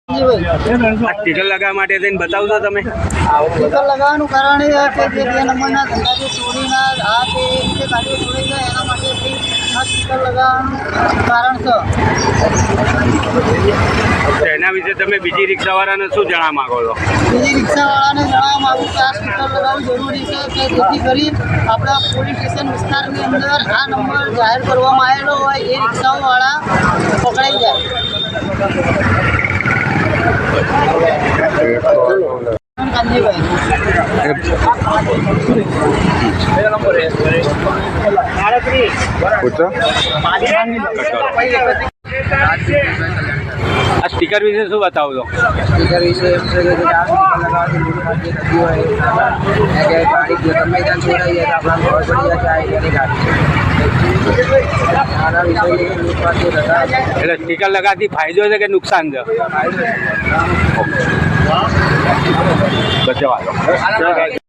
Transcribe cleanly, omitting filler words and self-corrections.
Sticker લગાવવા માટે થઈને બતાવશો તમે? સ્ટીકર લગાવવાનું કારણ એ છે કે 2 નંબરના ધંધા જે ચોરીના આ તે રીતે ગાડીઓ ચોરી જાય એના માટે આ સ્ટીકર લગાવવાનું કારણ છે. એના વિશે તમે બીજી રિક્ષાવાળાને શું જણાવવા માંગો છો? બીજી રિક્ષાવાળાને જણાવવા માગું કે આ સ્ટીકર લગાવવું જરૂરી છે કે જેથી કરી આપણા પોલીસ સ્ટેશન વિસ્તારની અંદર આ નંબર જાહેર કરવામાં આવેલો હોય એ રિક્ષાઓવાળા પકડાઈ જાય. આ સ્ટીકર વિશે શું બતાવો છો? સ્ટીકર વિશે એમ છે કે આ સ્ટીકર લગાવવાથી લૂંટમાંથી થતી હોય કે ગાડી ગમે ત્યાં છોડાઈ જાય તો આપણા ખબર પડી જાય કે આ ગાડી આના વિશે લૂંટમાંથી થતા. એટલે સ્ટીકર લગાવવાથી ફાયદો છે કે નુકસાન છે? બચાવવા